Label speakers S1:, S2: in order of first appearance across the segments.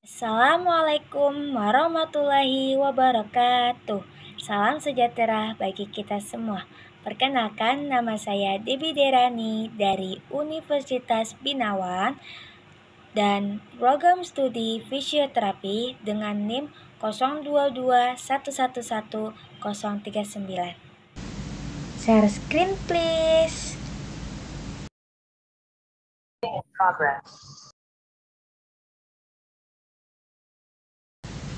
S1: Assalamualaikum warahmatullahi wabarakatuh. Salam sejahtera bagi kita semua. Perkenalkan, nama saya Debi Derani dari Universitas Binawan dan program studi fisioterapi dengan NIM 0221111039. Share screen please.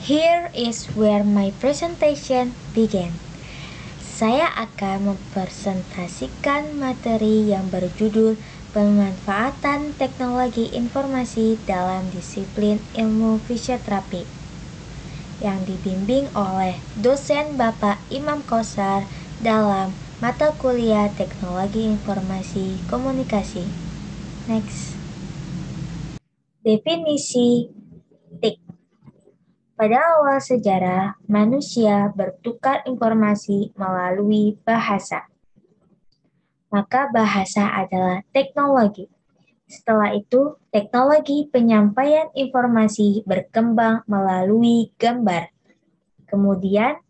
S1: Here is where my presentation began. Saya akan mempresentasikan materi yang berjudul Pemanfaatan Teknologi Informasi dalam Disiplin Ilmu Fisioterapi yang dibimbing oleh dosen Bapak Imam Kosar dalam mata kuliah Teknologi Informasi Komunikasi. Next. Definisi TIK. Pada awal sejarah, manusia bertukar informasi melalui bahasa. Maka bahasa adalah teknologi. Setelah itu, teknologi penyampaian informasi berkembang melalui gambar. Kemudian,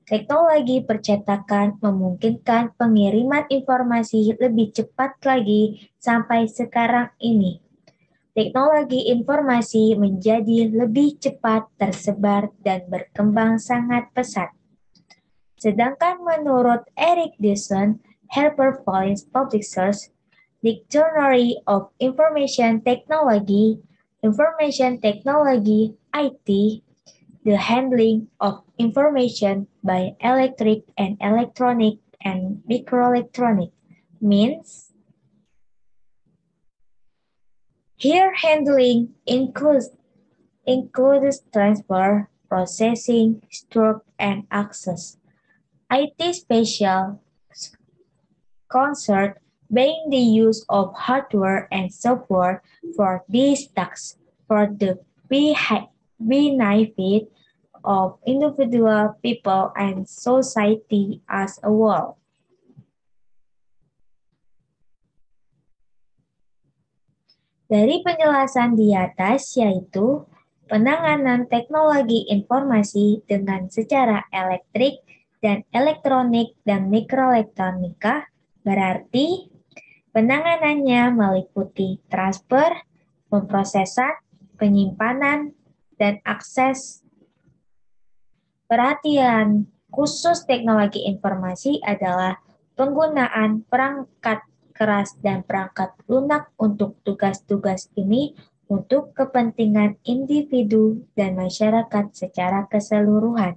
S1: teknologi percetakan memungkinkan pengiriman informasi lebih cepat lagi sampai sekarang ini. Teknologi informasi menjadi lebih cepat tersebar dan berkembang sangat pesat. Sedangkan menurut Eric Dixon, Harper Collins Publishers, Dictionary of Information Technology, IT, the handling of information by electric and electronic and microelectronic means here handling includes transfer, processing, store, and access. IT special concern being the use of hardware and software for these tasks for the benefit of individual people and society as a whole. Dari penjelasan di atas yaitu penanganan teknologi informasi dengan secara elektrik dan elektronik dan mikroelektronika berarti penanganannya meliputi transfer, pemrosesan, penyimpanan, dan akses. Perhatian khusus teknologi informasi adalah penggunaan perangkat keras dan perangkat lunak untuk tugas-tugas ini untuk kepentingan individu dan masyarakat secara keseluruhan.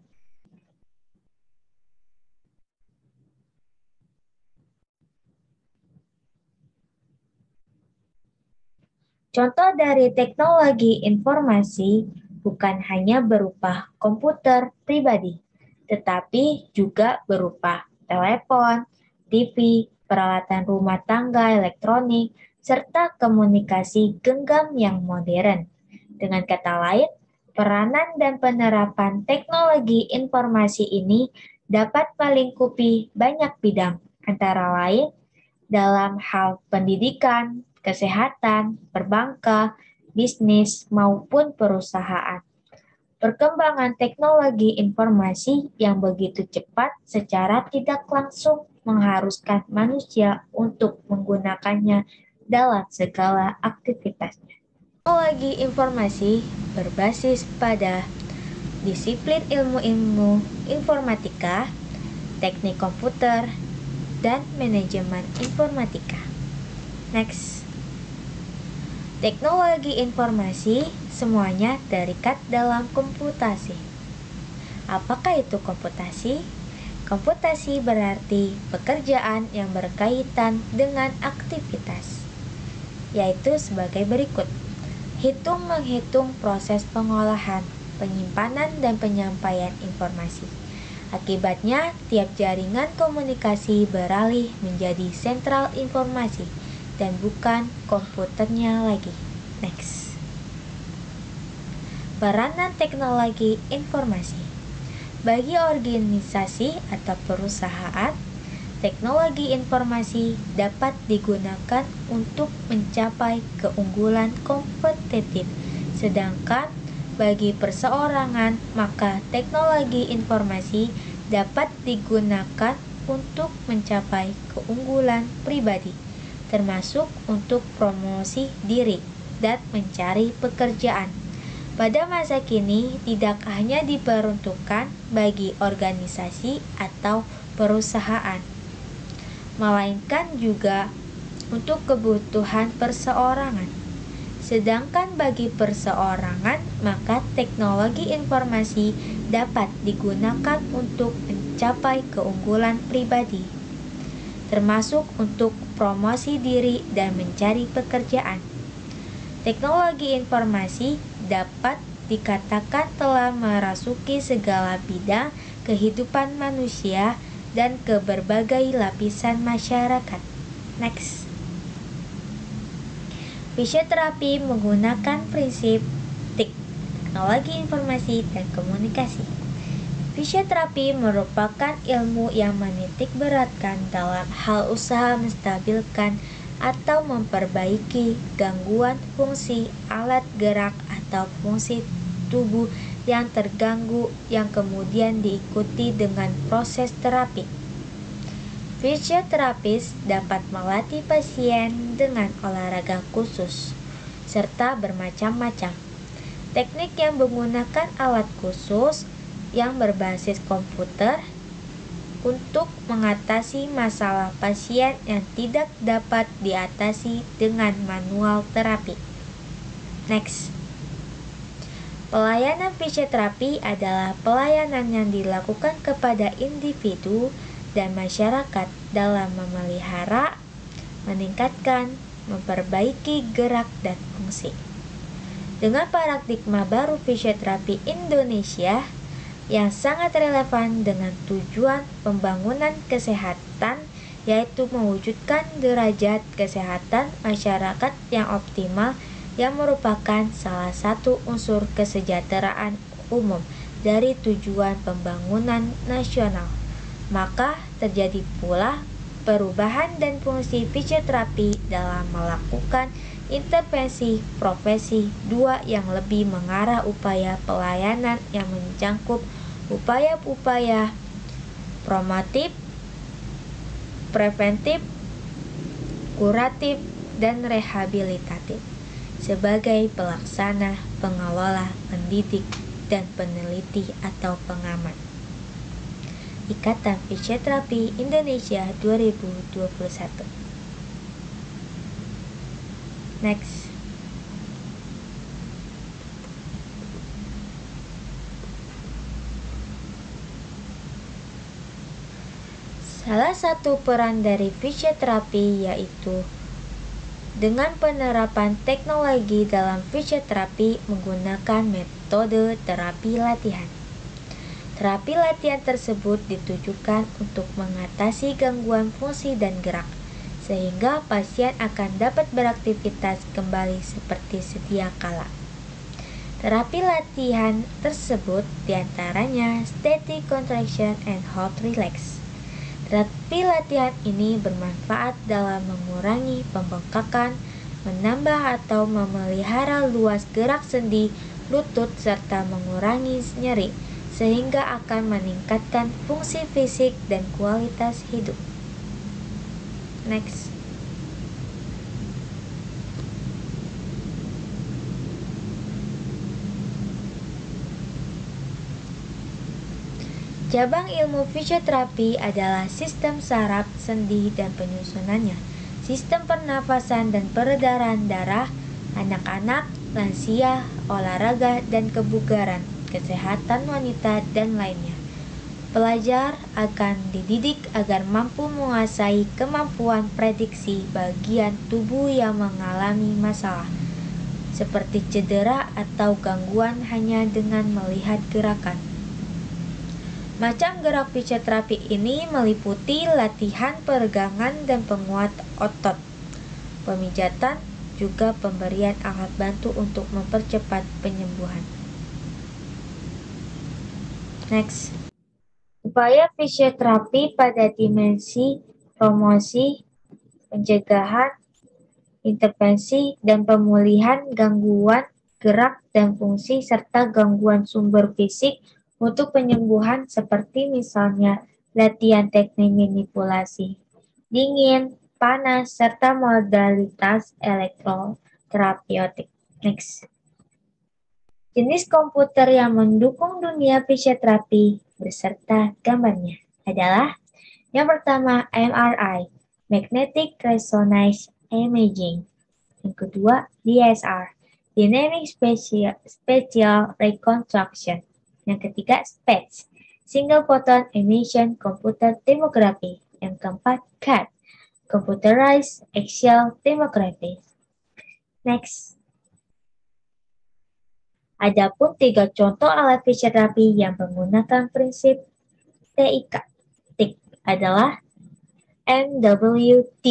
S1: Contoh dari teknologi informasi bukan hanya berupa komputer pribadi, tetapi juga berupa telepon, TV, peralatan rumah tangga elektronik, serta komunikasi genggam yang modern. Dengan kata lain, peranan dan penerapan teknologi informasi ini dapat melingkupi banyak bidang, antara lain dalam hal pendidikan, kesehatan, perbankan, bisnis, maupun perusahaan. Perkembangan teknologi informasi yang begitu cepat secara tidak langsung mengharuskan manusia untuk menggunakannya dalam segala aktivitasnya. Teknologi informasi berbasis pada disiplin ilmu-ilmu informatika, teknik komputer, dan manajemen informatika. Next. Teknologi informasi semuanya terikat dalam komputasi. Apakah itu komputasi? Komputasi berarti pekerjaan yang berkaitan dengan aktivitas, yaitu sebagai berikut. Menghitung proses pengolahan, penyimpanan, dan penyampaian informasi. Akibatnya, tiap jaringan komunikasi beralih menjadi sentral informasi dan bukan komputernya lagi. Next. Peranan teknologi informasi. Bagi organisasi atau perusahaan, teknologi informasi dapat digunakan untuk mencapai keunggulan kompetitif, sedangkan bagi perseorangan, maka teknologi informasi dapat digunakan untuk mencapai keunggulan pribadi, termasuk untuk promosi diri dan mencari pekerjaan. Pada masa kini, tidak hanya diperuntukkan bagi organisasi atau perusahaan, melainkan juga untuk kebutuhan perseorangan. Sedangkan bagi perseorangan, maka teknologi informasi dapat digunakan untuk mencapai keunggulan pribadi, termasuk untuk promosi diri dan mencari pekerjaan. Teknologi informasi dapat dikatakan telah merasuki segala bidang kehidupan manusia dan ke berbagai lapisan masyarakat. Next. Fisioterapi menggunakan prinsip TIK, teknologi informasi dan komunikasi. Fisioterapi merupakan ilmu yang menitik beratkan dalam hal usaha menstabilkan atau memperbaiki gangguan fungsi alat gerak atau fungsi tubuh yang terganggu yang kemudian diikuti dengan proses terapi. Fisioterapis dapat melatih pasien dengan olahraga khusus serta bermacam-macam teknik yang menggunakan alat khusus yang berbasis komputer untuk mengatasi masalah pasien yang tidak dapat diatasi dengan manual terapi. Next. Pelayanan fisioterapi adalah pelayanan yang dilakukan kepada individu dan masyarakat dalam memelihara, meningkatkan, memperbaiki gerak dan fungsi. Dengan paradigma baru fisioterapi Indonesia yang sangat relevan dengan tujuan pembangunan kesehatan, yaitu mewujudkan derajat kesehatan masyarakat yang optimal yang merupakan salah satu unsur kesejahteraan umum dari tujuan pembangunan nasional. Maka terjadi pula perubahan dan fungsi fisioterapi dalam melakukan intervensi profesi dua yang lebih mengarah upaya pelayanan yang mencakup upaya-upaya promotif, preventif, kuratif, dan rehabilitatif sebagai pelaksana, pengelola, pendidik, dan peneliti atau pengamat. Ikatan Fisioterapi Indonesia 2021. Next. Salah satu peran dari fisioterapi yaitu dengan penerapan teknologi dalam fisioterapi menggunakan metode terapi latihan. Terapi latihan tersebut ditujukan untuk mengatasi gangguan fungsi dan gerak, sehingga pasien akan dapat beraktivitas kembali seperti sedia kala. Terapi latihan tersebut diantaranya static contraction and hot relax. Terapi latihan ini bermanfaat dalam mengurangi pembengkakan, menambah atau memelihara luas gerak sendi, lutut, serta mengurangi nyeri, sehingga akan meningkatkan fungsi fisik dan kualitas hidup. Next. Cabang ilmu fisioterapi adalah sistem saraf, sendi, dan penyusunannya, sistem pernafasan dan peredaran darah, anak-anak, lansia, olahraga dan kebugaran, kesehatan wanita, dan lainnya. Pelajar akan dididik agar mampu menguasai kemampuan prediksi bagian tubuh yang mengalami masalah, seperti cedera atau gangguan hanya dengan melihat gerakan. Macam gerak fisioterapi ini meliputi latihan peregangan dan penguat otot, pemijatan, juga pemberian alat bantu untuk mempercepat penyembuhan. Next. Upaya fisioterapi pada dimensi promosi, pencegahan, intervensi, dan pemulihan gangguan gerak dan fungsi, serta gangguan sumber fisik untuk penyembuhan seperti misalnya latihan teknik manipulasi, dingin, panas, serta modalitas elektroterapeutik. Next. Jenis komputer yang mendukung dunia fisioterapi beserta gambarnya adalah yang pertama MRI, Magnetic Resonance Imaging. Yang kedua DSR, Dynamic Spatial Reconstruction. Yang ketiga SPECT, Single Photon Emission Computer Tomography. Yang keempat CAT, Computerized Axial Tomography. Next. Adapun 3 contoh alat fisioterapi yang menggunakan prinsip TIK adalah MWT,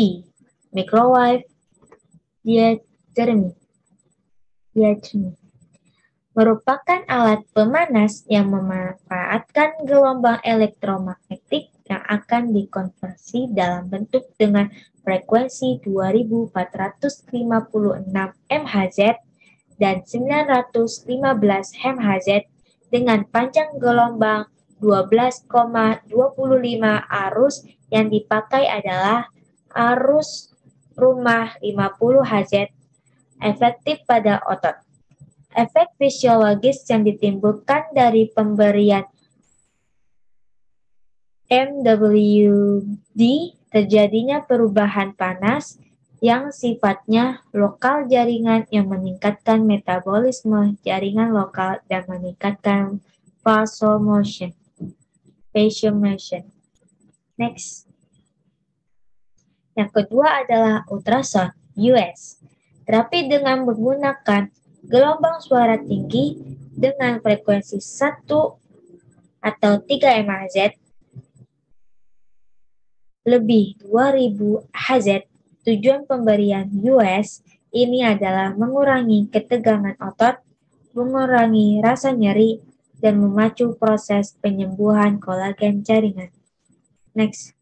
S1: Microwave Diathermy, merupakan alat pemanas yang memanfaatkan gelombang elektromagnetik yang akan dikonversi dalam bentuk dengan frekuensi 2456 MHz dan 915 MHz dengan panjang gelombang 12,25 arus yang dipakai adalah arus rumah 50 Hz, efektif pada otot. Efek fisiologis yang ditimbulkan dari pemberian MWD terjadinya perubahan panas yang sifatnya lokal jaringan yang meningkatkan metabolisme jaringan lokal dan meningkatkan vasomotion. Next. Yang kedua adalah ultrasound US. Terapi dengan menggunakan gelombang suara tinggi dengan frekuensi 1 atau 3 MHz lebih 2000 Hz. Tujuan pemberian US ini adalah mengurangi ketegangan otot, mengurangi rasa nyeri, dan memacu proses penyembuhan kolagen jaringan. Next.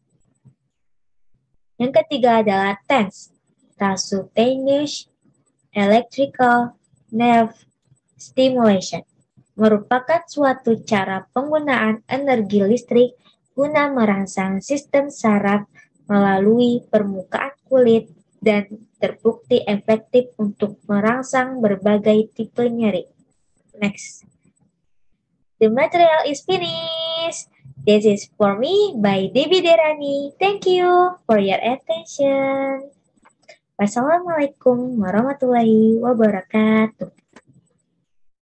S1: Yang ketiga adalah TENS, Transcutaneous Electrical Nerve Stimulation, merupakan suatu cara penggunaan energi listrik guna merangsang sistem saraf melalui permukaan kulit dan terbukti efektif untuk merangsang berbagai tipe nyeri. Next. The material is finished. This is for me by Debbie Derani. Thank you for your attention. Wassalamualaikum warahmatullahi wabarakatuh.